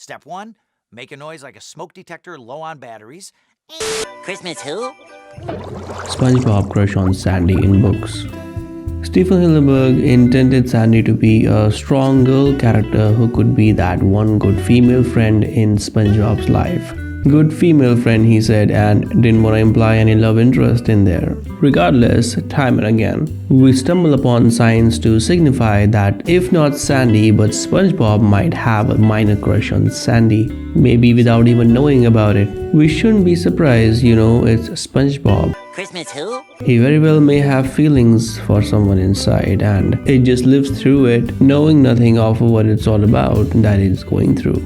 Step 1, make a noise like a smoke detector low on batteries. Christmas who? SpongeBob crush on Sandy in books. Stephen Hillenburg intended Sandy to be a strong girl character who could be that one good female friend in SpongeBob's life. Good female friend, he said, and didn't want to imply any love interest in there. Regardless, time and again, we stumble upon signs to signify that if not Sandy, but SpongeBob might have a minor crush on Sandy, maybe without even knowing about it. We shouldn't be surprised, it's SpongeBob. Christmas who? He very well may have feelings for someone inside, and it just lives through it, knowing nothing of what it's all about that it's going through.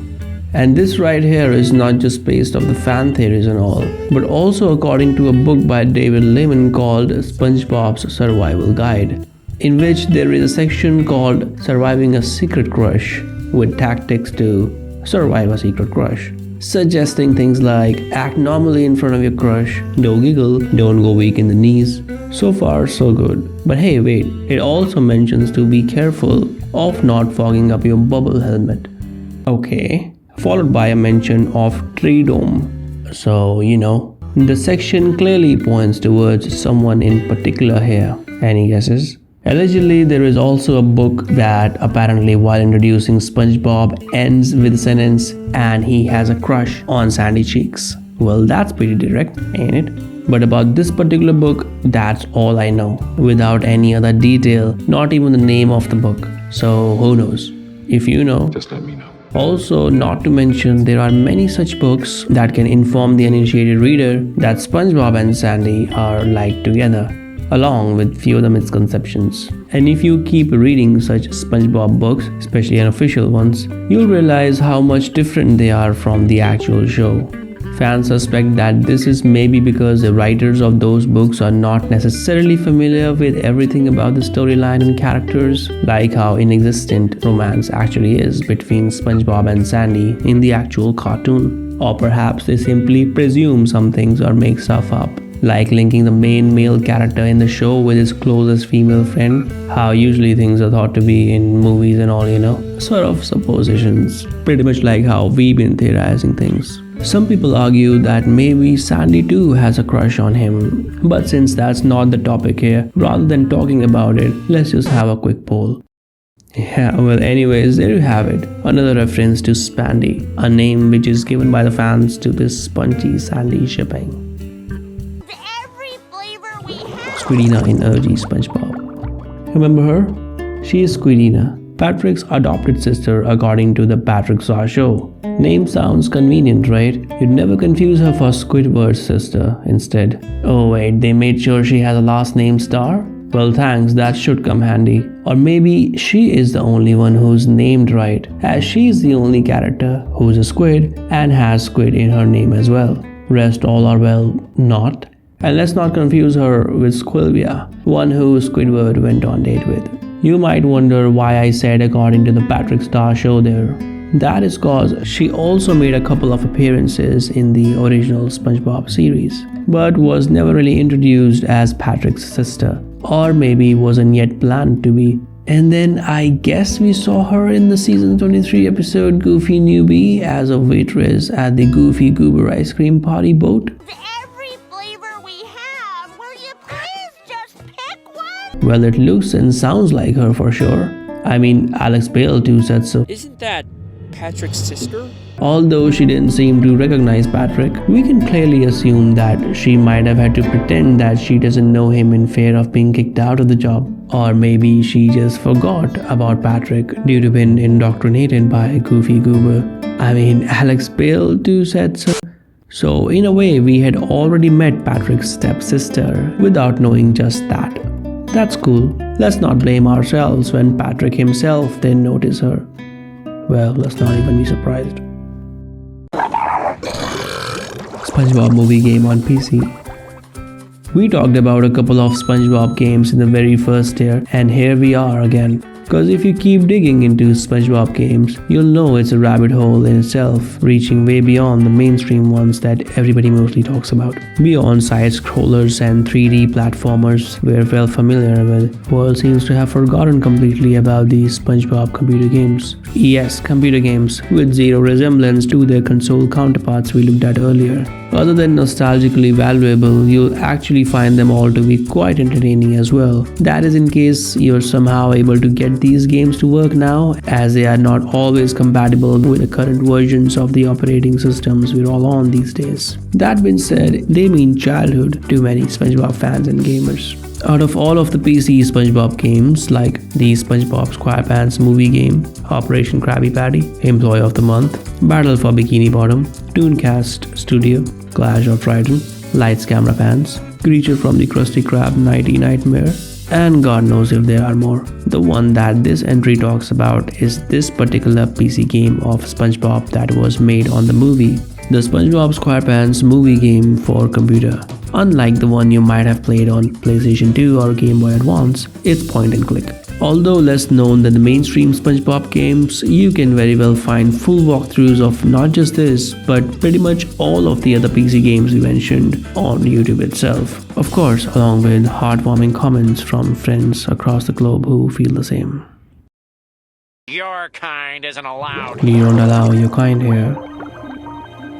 And this right here is not just based off the fan theories and all, but also according to a book by David Lehman called SpongeBob's Survival Guide, in which there is a section called Surviving a Secret Crush, with tactics to survive a secret crush, suggesting things like act normally in front of your crush, don't giggle, don't go weak in the knees. So far so good. But hey, wait, it also mentions to be careful of not fogging up your bubble helmet. Okay. Followed by a mention of tree dome. So, the section clearly points towards someone in particular here. Any guesses? Allegedly, there is also a book that apparently while introducing SpongeBob ends with a sentence, and he has a crush on Sandy Cheeks. Well, that's pretty direct, ain't it? But about this particular book, that's all I know, without any other detail, not even the name of the book. So who knows? If you know, just let me know. Also, not to mention, there are many such books that can inform the uninitiated reader that SpongeBob and Sandy are like together, along with few of the misconceptions. And if you keep reading such SpongeBob books, especially unofficial ones, you'll realize how much different they are from the actual show. Fans suspect that this is maybe because the writers of those books are not necessarily familiar with everything about the storyline and characters, like how inexistent romance actually is between SpongeBob and Sandy in the actual cartoon. Or perhaps they simply presume some things or make stuff up, like linking the main male character in the show with his closest female friend, how usually things are thought to be in movies and all, sort of suppositions, pretty much like how we've been theorizing things. Some people argue that maybe Sandy too has a crush on him, but since that's not the topic here, rather than talking about it, let's just have a quick poll. Yeah, well anyways, there you have it, another reference to SPANDY, a name which is given by the fans to this spongy Sandy shipping. Every flavor we have. Squidina in OG SpongeBob. Remember her? She is Squidina, Patrick's adopted sister according to the Patrick Star show. Name sounds convenient, right? You'd never confuse her for Squidward's sister instead. Oh wait, they made sure she has a last name Star? Well thanks, that should come handy. Or maybe she is the only one who's named right, as she's the only character who's a squid and has squid in her name as well. Rest all are well not. And let's not confuse her with Squilvia, one who Squidward went on date with. You might wonder why I said according to the Patrick Star show there. That is cause she also made a couple of appearances in the original SpongeBob series, but was never really introduced as Patrick's sister, or maybe wasn't yet planned to be. And then I guess we saw her in the season 23 episode Goofy Newbie as a waitress at the Goofy Goober ice cream party boat. Every flavor we have. Will you please just pick one? Well, it looks and sounds like her for sure. I mean, Alex Bale too said so. Isn't that Patrick's sister? Although she didn't seem to recognize Patrick, we can clearly assume that she might have had to pretend that she doesn't know him in fear of being kicked out of the job. Or maybe she just forgot about Patrick due to being indoctrinated by Goofy Goober. I mean, Alex Bale too said so. So in a way, we had already met Patrick's stepsister without knowing just that. That's cool. Let's not blame ourselves when Patrick himself didn't notice her. Well, let's not even be surprised. SpongeBob movie game on PC. We talked about a couple of SpongeBob games in the very first year, and here we are again. Because if you keep digging into SpongeBob games, you'll know it's a rabbit hole in itself, reaching way beyond the mainstream ones that everybody mostly talks about. Beyond side-scrollers and 3D platformers we're well familiar with, the world seems to have forgotten completely about these SpongeBob computer games. Yes, computer games, with zero resemblance to their console counterparts we looked at earlier. Other than nostalgically valuable, you'll actually find them all to be quite entertaining as well. That is in case you're somehow able to get these games to work now, as they are not always compatible with the current versions of the operating systems we're all on these days. That being said, they mean childhood to many SpongeBob fans and gamers. Out of all of the PC SpongeBob games, like the SpongeBob SquarePants movie game, Operation Krabby Patty, Employee of the Month, Battle for Bikini Bottom, Tooncast Studio, Clash of Trident, Lights Camera Pants, Creature from the Krusty Krab Nighty Nightmare, and God knows if there are more. The one that this entry talks about is this particular PC game of SpongeBob that was made on the movie, the SpongeBob SquarePants movie game for computer. Unlike the one you might have played on PlayStation 2 or Game Boy Advance, it's point and click. Although less known than the mainstream SpongeBob games, you can very well find full walkthroughs of not just this, but pretty much all of the other PC games we mentioned on YouTube itself. Of course, along with heartwarming comments from friends across the globe who feel the same. Your kind isn't allowed. We don't allow your kind here.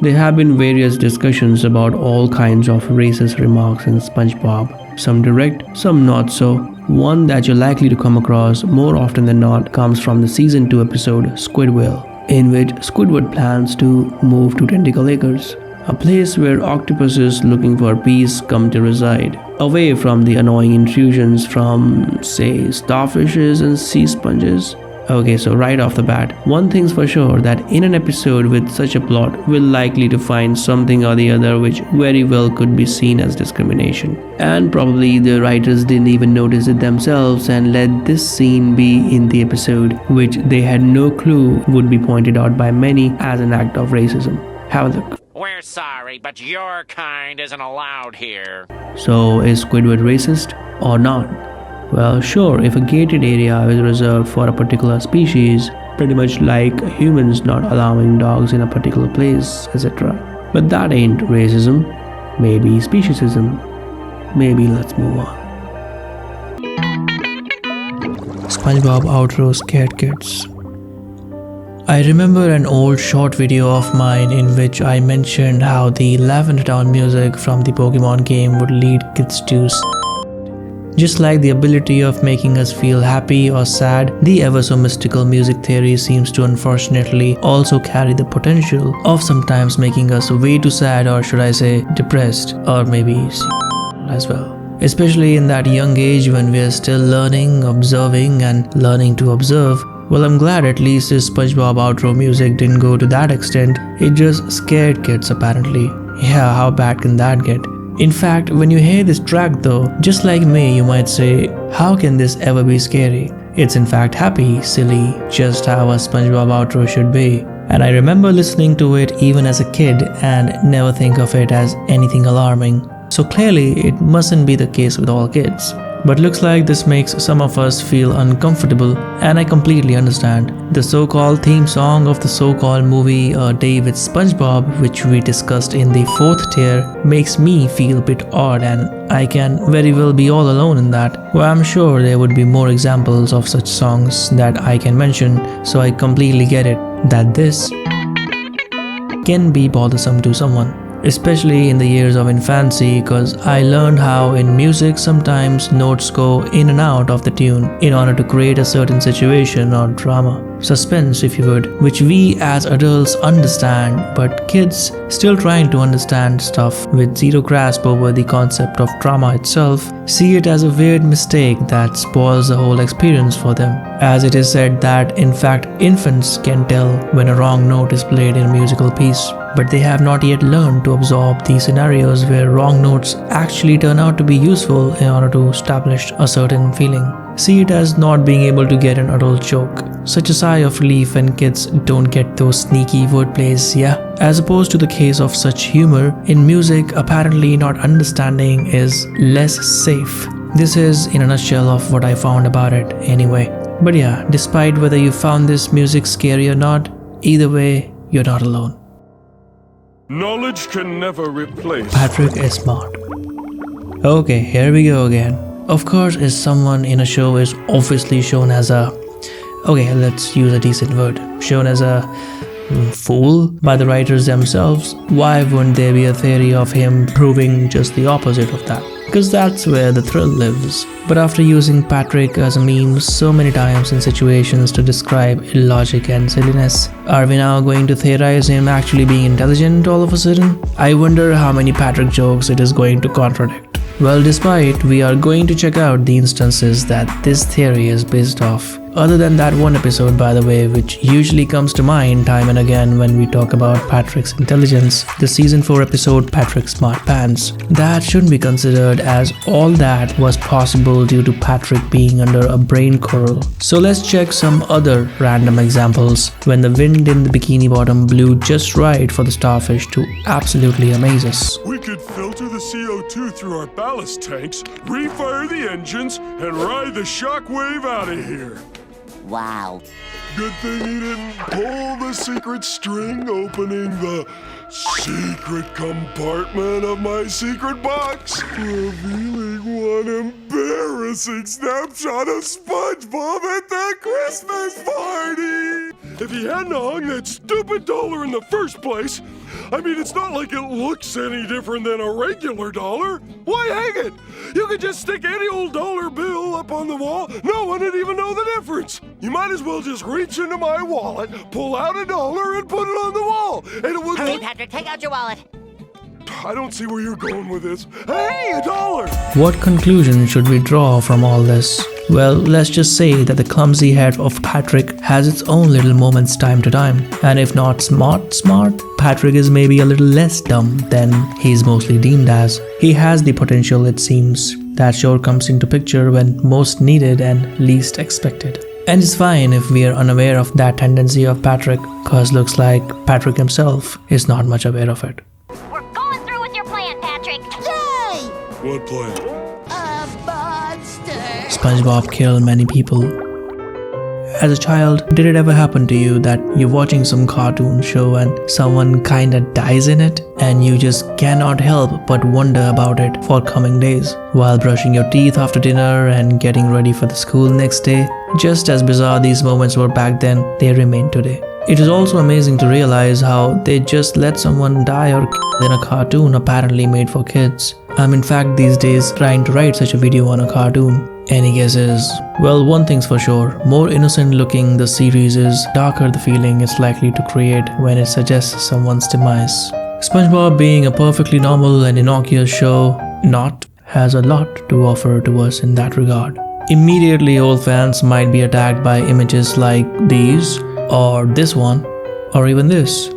There have been various discussions about all kinds of racist remarks in SpongeBob, some direct, some not so. One that you're likely to come across more often than not comes from the Season 2 episode Squidward, in which Squidward plans to move to Tentacle Acres, a place where octopuses looking for peace come to reside, away from the annoying intrusions from, say, starfishes and sea sponges. Okay, so right off the bat, one thing's for sure, that in an episode with such a plot, we're likely to find something or the other which very well could be seen as discrimination. And probably the writers didn't even notice it themselves and let this scene be in the episode, which they had no clue would be pointed out by many as an act of racism. Have a look. We're sorry, but your kind isn't allowed here. So is Squidward racist or not? Well, sure, if a gated area is reserved for a particular species, pretty much like humans not allowing dogs in a particular place, etc. But that ain't racism, maybe speciesism. Maybe let's move on. SpongeBob outro scared kids. I remember an old short video of mine in which I mentioned how the Lavender Town music from the Pokemon game would lead kids to just like the ability of making us feel happy or sad, the ever so mystical music theory seems to unfortunately also carry the potential of sometimes making us way too sad, or should I say depressed, or maybe as well. Especially in that young age when we are still learning, observing and learning to observe. Well, I'm glad at least this SpongeBob outro music didn't go to that extent. It just scared kids apparently. Yeah, how bad can that get? In fact, when you hear this track though, just like me, you might say, how can this ever be scary? It's in fact happy, silly, just how a SpongeBob outro should be. And I remember listening to it even as a kid and never think of it as anything alarming. So clearly, it mustn't be the case with all kids. But looks like this makes some of us feel uncomfortable, and I completely understand. The so-called theme song of the so-called movie A Day with SpongeBob, which we discussed in the 4th tier, makes me feel a bit odd, and I can very well be all alone in that. Well, I'm sure there would be more examples of such songs that I can mention, so I completely get it that this can be bothersome to someone. Especially in the years of infancy, cause I learned how in music sometimes notes go in and out of the tune in order to create a certain situation or drama, suspense if you would, which we as adults understand, but kids still trying to understand stuff with zero grasp over the concept of drama itself see it as a weird mistake that spoils the whole experience for them, as it is said that in fact infants can tell when a wrong note is played in a musical piece, but they have not yet learned to absorb these scenarios where wrong notes actually turn out to be useful in order to establish a certain feeling. See it as not being able to get an adult joke. Such a sigh of relief when kids don't get those sneaky wordplays, yeah? As opposed to the case of such humor, in music apparently not understanding is less safe. This is in a nutshell of what I found about it anyway. But yeah, despite whether you found this music scary or not, either way, you're not alone. Knowledge can never replace. Patrick is smart. Okay, here we go again. Of course, if someone in a show is obviously shown as a... Okay, let's use a decent word. Shown as a fool by the writers themselves, why wouldn't there be a theory of him proving just the opposite of that? Because that's where the thrill lives. But after using Patrick as a meme so many times in situations to describe illogic and silliness, are we now going to theorize him actually being intelligent all of a sudden? I wonder how many Patrick jokes it is going to contradict. Well, despite, we are going to check out the instances that this theory is based off. Other than that one episode, by the way, which usually comes to mind time and again when we talk about Patrick's intelligence, the season 4 episode Patrick's Smart Pants. That shouldn't be considered, as all that was possible due to Patrick being under a brain coral. So let's check some other random examples when the wind in the Bikini Bottom blew just right for the starfish to absolutely amaze us. We could filter the CO2 through our ballast tanks, refire the engines, and ride the shockwave out of here. Wow. Good thing he didn't pull the secret string opening the secret compartment of my secret box, revealing one embarrassing snapshot of SpongeBob at the Christmas party. If he hadn't hung that stupid dollar in the first place, I mean, it's not like it looks any different than a regular dollar. Why hang it? You could just stick any old dollar bill up on the wall. No one would even know the difference. You might as well just reach into my wallet, pull out a dollar, and put it on the wall. And it would... Hurry, Patrick, take out your wallet. I don't see where you're going with this. Hey, a dollar! What conclusion should we draw from all this? Well, let's just say that the clumsy head of Patrick has its own little moments time to time. And if not smart, Patrick is maybe a little less dumb than he's mostly deemed as. He has the potential, it seems, that sure comes into picture when most needed and least expected. And it's fine if we are unaware of that tendency of Patrick, cause looks like Patrick himself is not much aware of it. We're going through with your plan, Patrick. Yay! What plan? A monster. SpongeBob killed many people. As a child, did it ever happen to you that you're watching some cartoon show and someone kinda dies in it and you just cannot help but wonder about it for coming days while brushing your teeth after dinner and getting ready for the school next day? Just as bizarre these moments were back then, they remain today. It is also amazing to realize how they just let someone die or in a cartoon apparently made for kids. I'm in fact these days trying to write such a video on a cartoon. Any guesses? Well, one thing's for sure, more innocent looking the series is, darker the feeling it's likely to create when it suggests someone's demise. SpongeBob, being a perfectly normal and innocuous show, has a lot to offer to us in that regard. Immediately old fans might be attacked by images like these, or this one, or even this.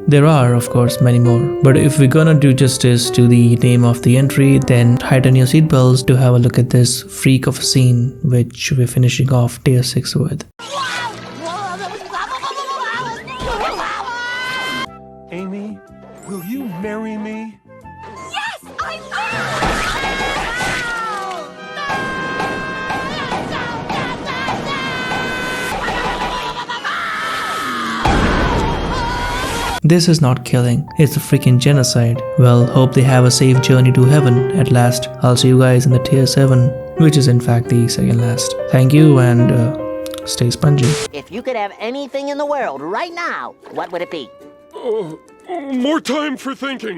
There are, of course, many more. But if we're gonna do justice to the name of the entry, then tighten your seatbelts to have a look at this freak of a scene, which we're finishing off tier 6 with. Amy, will you marry me? Yes, I will! This is not killing, it's a freaking genocide. Well, hope they have a safe journey to heaven at last. I'll see you guys in the tier 7, which is in fact the second last. Thank you and stay spongy. If you could have anything in the world right now, what would it be? More time for thinking.